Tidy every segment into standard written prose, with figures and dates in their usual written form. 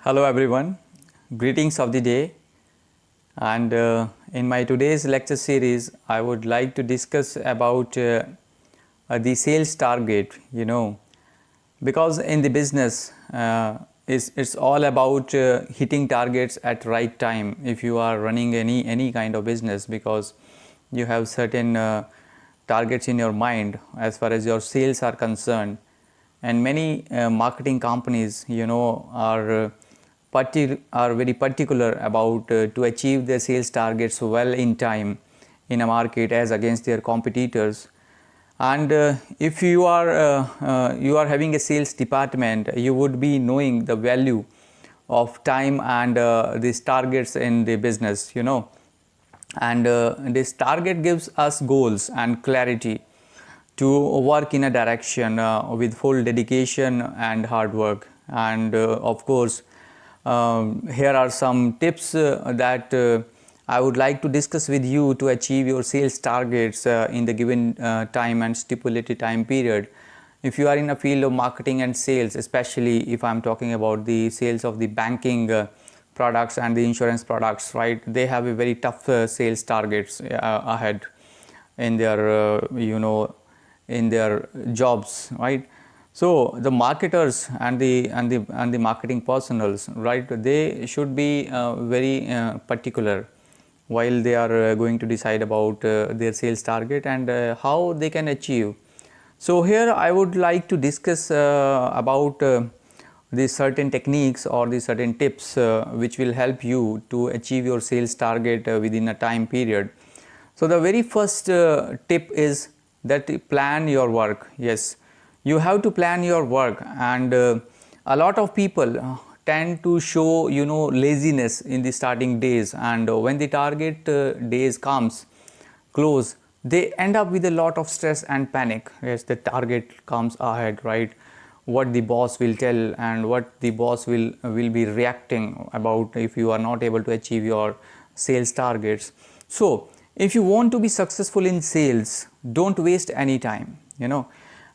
Hello everyone, greetings of the day, and in my today's lecture series I would like to discuss about the sales target, because in the business it's all about hitting targets at right time if you are running any kind of business, because you have certain targets in your mind as far as your sales are concerned. And many marketing companies are very particular about to achieve their sales targets well in time in a market as against their competitors. And if you are having a sales department, you would be knowing the value of time and these targets in the business, and this target gives us goals and clarity to work in a direction with full dedication and hard work. And of course, here are some tips that I would like to discuss with you to achieve your sales targets in the given time and stipulated time period. If you are in a field of marketing and sales, especially if I'm talking about the sales of the banking products and the insurance products, right, they have a very tough sales targets ahead in their in their jobs, right? So the marketers and the marketing personals, right, they should be very particular while they are going to decide about their sales target and how they can achieve. So here I would like to discuss about these certain techniques or these certain tips which will help you to achieve your sales target within a time period. So the very first tip is that plan your work. Yes, you have to plan your work, and a lot of people tend to show laziness in the starting days, and when the target days comes close, they end up with a lot of stress and panic. Yes, the target comes ahead, right? What the boss will tell and what the boss will be reacting about if you are not able to achieve your sales targets. So if you want to be successful in sales, don't waste any time,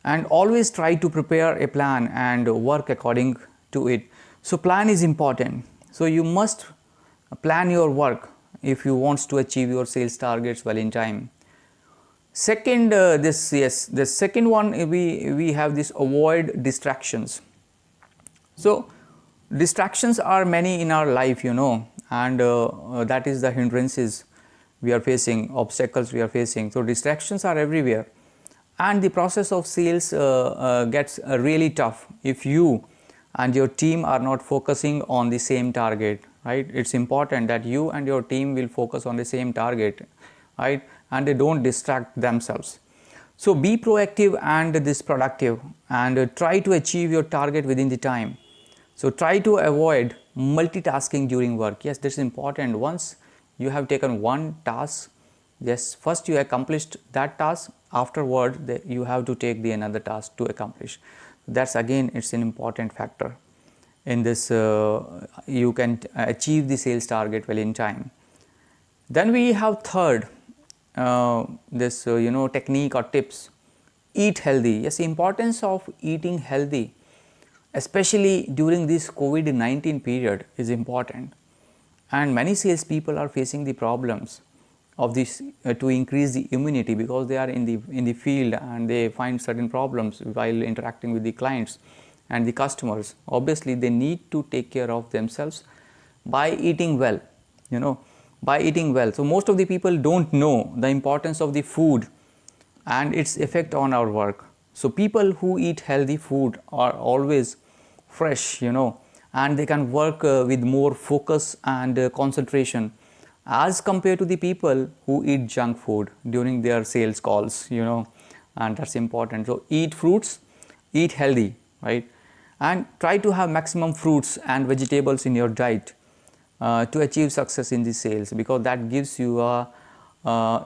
and always try to prepare a plan and work according to it. So plan is important. So you must plan your work if you want to achieve your sales targets well in time. Second, the second one, we have this: avoid distractions. So distractions are many in our life, and that is the hindrances we are facing, obstacles we are facing. So distractions are everywhere, and the process of sales gets really tough if you and your team are not focusing on the same target, right? It's important that you and your team will focus on the same target, right, and they don't distract themselves. So be proactive and this productive, and try to achieve your target within the time. So try to avoid multitasking during work. Yes, this is important. Once you have taken one task, yes, first you accomplished that task, afterward you have to take the another task to accomplish. That's again, it's an important factor in this. You can achieve the sales target well in time. Then we have third, this technique or tips: eat healthy. Yes, importance of eating healthy, especially during this COVID-19 period, is important. And many salespeople are facing the problems of this to increase the immunity, because they are in the field and they find certain problems while interacting with the clients and the customers. Obviously, they need to take care of themselves by eating well, by eating well. So most of the people don't know the importance of the food and its effect on our work. So people who eat healthy food are always fresh, and they can work with more focus and concentration as compared to the people who eat junk food during their sales calls, and that's important. So eat fruits, eat healthy, right, and try to have maximum fruits and vegetables in your diet to achieve success in the sales, because that gives you a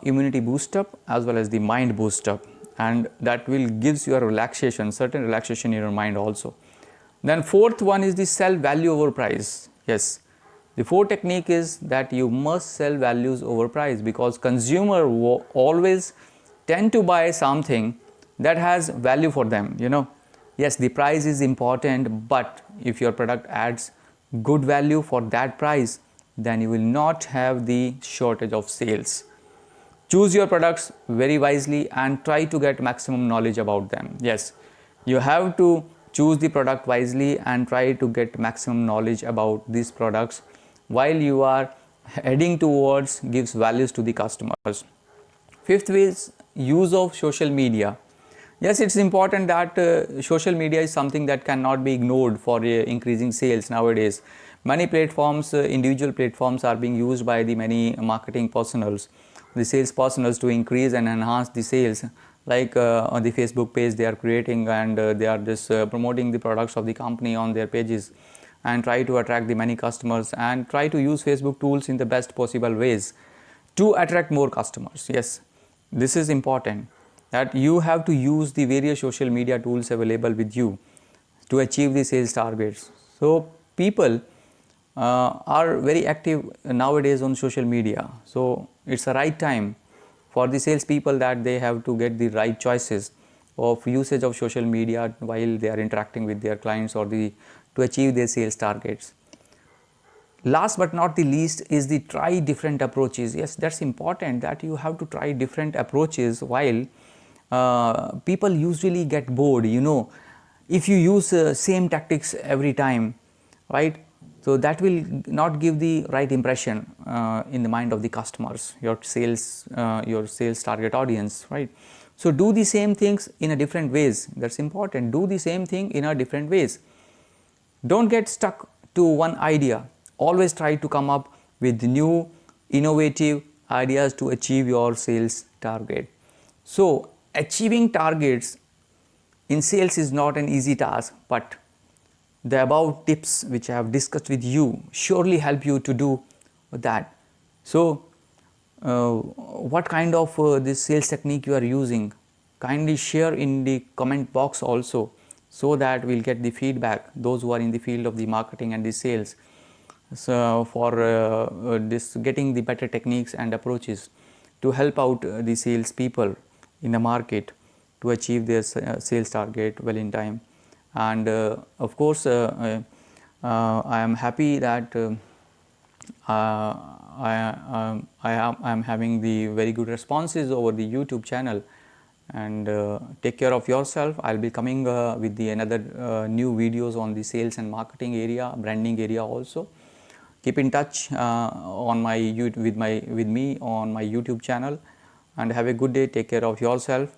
immunity boost up as well as the mind boost up, and that will gives you a relaxation, certain relaxation in your mind also. Then fourth one is the sell value over price. Yes, the fourth technique is that you must sell values over price, because consumer always tend to buy something that has value for them. Yes, the price is important, but if your product adds good value for that price, then you will not have the shortage of sales. Choose your products very wisely and try to get maximum knowledge about them. Yes, you have to choose the product wisely and try to get maximum knowledge about these products while you are heading towards gives values to the customers. Fifth is use of social media. Yes, it's important that social media is something that cannot be ignored for increasing sales nowadays. Many platforms, individual platforms are being used by the many marketing personals, the sales personals, to increase and enhance the sales. Like on the Facebook page they are creating, and they are just promoting the products of the company on their pages and try to attract the many customers and try to use Facebook tools in the best possible ways to attract more customers. Yes, this is important, that you have to use the various social media tools available with you to achieve the sales targets. So people are very active nowadays on social media, so it's a right time for the sales people that they have to get the right choices of usage of social media while they are interacting with their clients or to achieve their sales targets. Last but not the least is the try different approaches. Yes, that's important, that you have to try different approaches while people usually get bored, if you use same tactics every time, right? So that will not give the right impression in the mind of the customers, your sales target audience, right? So do the same things in a different ways. That's important. Do the same thing in a different ways. Don't get stuck to one idea. Always try to come up with new innovative ideas to achieve your sales target. So achieving targets in sales is not an easy task, but the above tips which I have discussed with you surely help you to do that. So what kind of this sales technique you are using, kindly share in the comment box also, so that we'll get the feedback, those who are in the field of the marketing and the sales, so for this getting the better techniques and approaches to help out the sales people in the market to achieve their sales target well in time. And of course I am happy that I am having the very good responses over the YouTube channel. And take care of yourself. I'll be coming with the another new videos on the sales and marketing area, branding area also. Keep in touch on my with me on my YouTube channel, and have a good day. Take care of yourself.